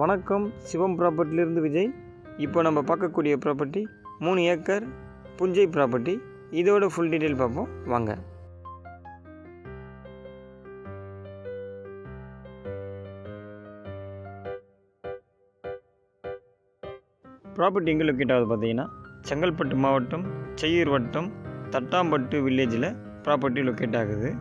வணக்கம், சிவம் ப்ராப்பர்ட்டிலிருந்து விஜய். இப்போ நம்ம பார்க்கக்கூடிய ப்ராப்பர்ட்டி 3 ஏக்கர் புஞ்சை ப்ராப்பர்ட்டி. இதோட ஃபுல் டீட்டெயில் பார்ப்போம் வாங்க. ப்ராப்பர்ட்டி எங்கே லொக்கேட் ஆகுது பார்த்தீங்கன்னா, செங்கல்பட்டு மாவட்டம் செய்யூர் வட்டம் தட்டாம்பட்டு வில்லேஜில் ப்ராப்பர்ட்டி லொக்கேட் ஆகுது.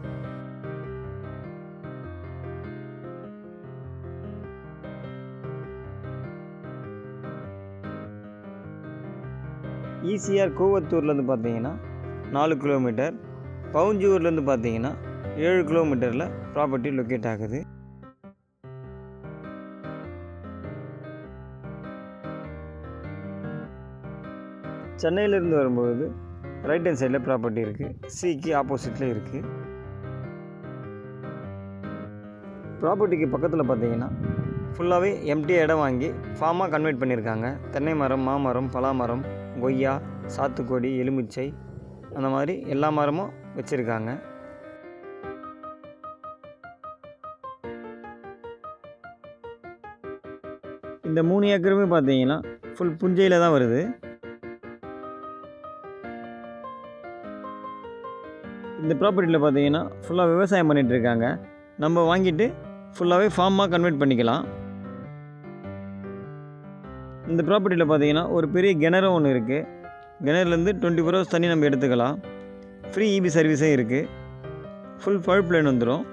ஈசிஆர் கூவத்தூர்லேருந்து பார்த்தீங்கன்னா 4 கிலோமீட்டர், பவுஞ்சூர்லேருந்து பார்த்தீங்கன்னா 7 கிலோமீட்டரில் ப்ராப்பர்ட்டி லொக்கேட் ஆகுது. சென்னையிலேருந்து வரும்போது ரைட் ஹேண்ட் சைடில் ப்ராப்பர்ட்டி இருக்குது, சிக்கு ஆப்போசிட்டில் இருக்குது. ப்ராப்பர்ட்டிக்கு பக்கத்தில் பார்த்தீங்கன்னா ஃபுல்லாகவே எம்டி இடம் வாங்கி ஃபார்மாக கன்வெர்ட் பண்ணியிருக்காங்க. தென்னை மரம், மாமரம், பலாமரம், கொய்யா, சாத்துக்கொடி, எலுமிச்சை, அந்த மாதிரி எல்லா மரமும் வச்சுருக்காங்க. இந்த 3 ஏக்கருமே பார்த்தீங்கன்னா ஃபுல் புஞ்சையில் தான் வருது. இந்த ப்ராப்பர்ட்டியில் பார்த்தீங்கன்னா ஃபுல்லாக விவசாயம் பண்ணிகிட்டு இருக்காங்க. நம்ம வாங்கிட்டு ஃபுல்லாகவே ஃபார்மாக கன்வெர்ட் பண்ணிக்கலாம். இந்த ப்ராப்பர்ட்டியில் பார்த்தீங்கன்னா ஒரு பெரிய கிணறு ஒன்று இருக்குது. கிணறுலேருந்து 24 hours தண்ணி நம்ம எடுத்துக்கலாம். ஃப்ரீ இபி சர்வீஸே இருக்குது. ஃபுல் பைப் லைன் வந்துடும்.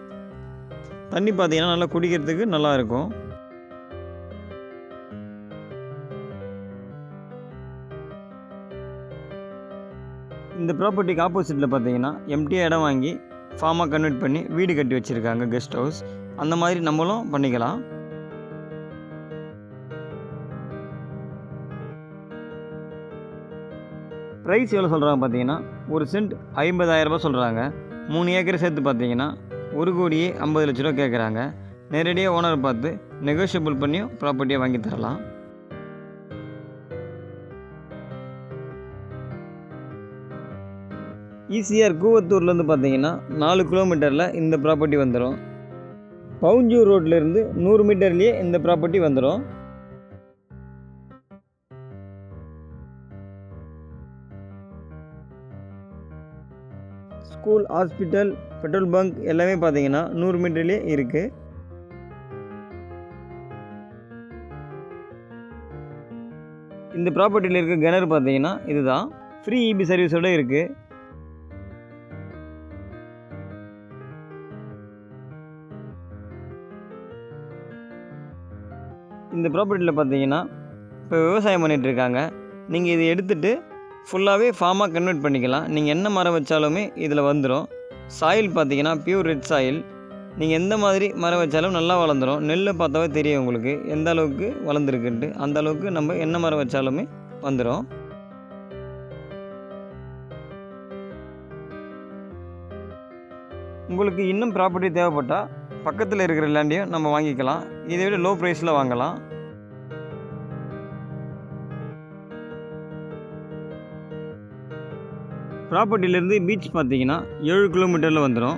தண்ணி பார்த்தீங்கன்னா நல்லா குடிக்கிறதுக்கு நல்லாயிருக்கும். இந்த ப்ராப்பர்ட்டிக்கு ஆப்போசிட்டில் பார்த்தீங்கன்னா எம்டியாக இடம் வாங்கி ஃபார்மாக கன்வெர்ட் பண்ணி வீடு கட்டி வச்சுருக்காங்க, கெஸ்ட் ஹவுஸ். அந்த மாதிரி நம்மளும் பண்ணிக்கலாம். ப்ரைஸ் எவ்வளோ சொல்கிறாங்க பார்த்தீங்கன்னா, ஒரு சென்ட் 50,000 ரூபாய் சொல்கிறாங்க. 3 ஏக்கர் சேர்த்து பார்த்தீங்கன்னா 1,50,00,000 கேட்குறாங்க. நேரடியாக ஓனர் பார்த்து நெகோஷியபிள் பண்ணியும் ப்ராப்பர்ட்டியை வாங்கி தரலாம். ஈசிஆர் கூவத்தூர்லேருந்து பார்த்தீங்கன்னா 4 கிலோமீட்டரில் இந்த ப்ராப்பர்ட்டி வந்துடும். பவுஞ்சூர் ரோட்லேருந்து 100 மீட்டர்லேயே இந்த ப்ராப்பர்ட்டி வந்துடும். ஸ்கூல், ஹாஸ்பிட்டல், பெட்ரோல் பங்க் எல்லாமே பார்த்தீங்கன்னா 100 மீட்டர்லேயே இருக்குது. இந்த ப்ராப்பர்ட்டியில் இருக்க கிணறு பார்த்தீங்கன்னா இதுதான். ஃப்ரீ இபி சர்வீஸோடு இருக்குது. இந்த ப்ராப்பர்ட்டியில் பார்த்தீங்கன்னா இப்போ விவசாயம் பண்ணிகிட்ருக்காங்க. நீங்கள் இதை எடுத்துகிட்டு ஃபுல்லாகவே ஃபார்மாக கன்வெர்ட் பண்ணிக்கலாம். நீங்கள் என்ன மரம் வச்சாலுமே இதில் வந்துடும். சாயில் பார்த்தீங்கன்னா பியூர் ரெட் சாயில். நீங்கள் எந்த மாதிரி மரம் வச்சாலும் நல்லா வளர்ந்துடும். நெல்லை பார்த்தாவே தெரியும் உங்களுக்கு எந்த அளவுக்கு வளர்ந்துருக்குன்ட்டு. அந்த அளவுக்கு நம்ம என்ன மரம் வச்சாலுமே வந்துடும். உங்களுக்கு இன்னும் ப்ராப்பர்ட்டி தேவைப்பட்டால் பக்கத்தில் இருக்கிற லேண்டையும் நம்ம வாங்கிக்கலாம். இதை விட லோ ப்ரைஸில் வாங்கலாம். ப்ராப்பர்ட்டிலேருந்து பீச் பார்த்தீங்கன்னா 7 கிலோமீட்டரில் வந்துடும்.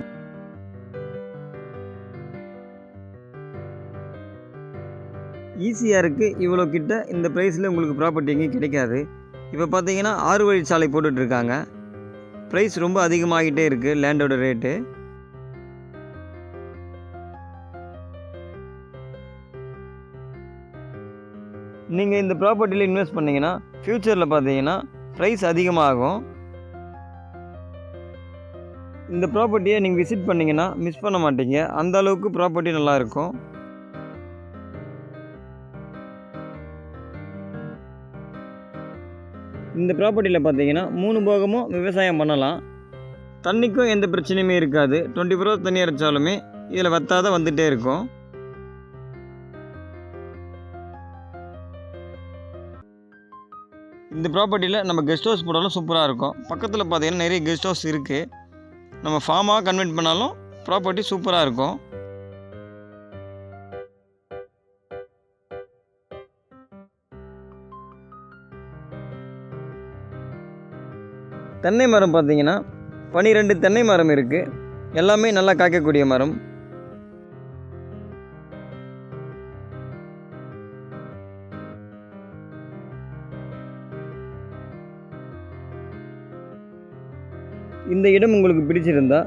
ஈசிஆருக்கு இவ்வளோ கிட்ட இந்த ப்ரைஸில் உங்களுக்கு ப்ராப்பர்ட்டி எங்கேயும் கிடைக்காது. இப்போ பார்த்தீங்கன்னா 6 வழி சாலை போட்டுட்ருக்காங்க. ப்ரைஸ் ரொம்ப அதிகமாகிட்டே இருக்குது லேண்டோட ரேட்டு. நீங்கள் இந்த ப்ராப்பர்ட்டியில் இன்வெஸ்ட் பண்ணிங்கன்னா ஃப்யூச்சரில் பார்த்தீங்கன்னா ப்ரைஸ் அதிகமாகும். இந்த ப்ராப்பர்ட்டியை நீங்கள் விசிட் பண்ணிங்கன்னா மிஸ் பண்ண மாட்டீங்க. அந்த அளவுக்கு ப்ராப்பர்ட்டி நல்லாயிருக்கும். இந்த ப்ராப்பர்ட்டியில் பார்த்தீங்கன்னா 3 போகமும் விவசாயம் பண்ணலாம். தண்ணிக்கும் எந்த பிரச்சனையுமே இருக்காது. 24 hours தண்ணி இறைச்சாலுமே இதில் வத்தாத வந்துகிட்டே இருக்கும். இந்த ப்ராப்பர்ட்டியில் நம்ம கெஸ்ட் ஹவுஸ் போட்டாலும் சூப்பராக இருக்கும். பக்கத்தில் பார்த்தீங்கன்னா நிறைய கெஸ்ட் ஹவுஸ் இருக்குது. நம்ம ஃபார்மாக கன்வெர்ட் பண்ணாலும் ப்ராப்பர்ட்டி சூப்பராக இருக்கும். தென்னை மரம் பார்த்தீங்கன்னா 12 தென்னை மரம் இருக்குது. எல்லாமே நல்லா காய்க்கக்கூடிய மரம். இந்த இடம் உங்களுக்கு பிடிச்சிருந்தா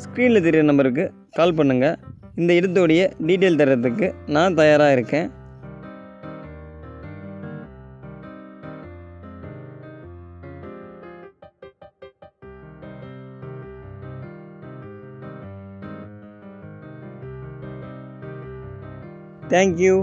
ஸ்க்ரீனில் தெரிகிற நம்பருக்கு கால் பண்ணுங்கள். இந்த இடத்தோடைய டீட்டெயில் தர்றதுக்கு நான் தயாராக இருக்கேன். தேங்க்யூ.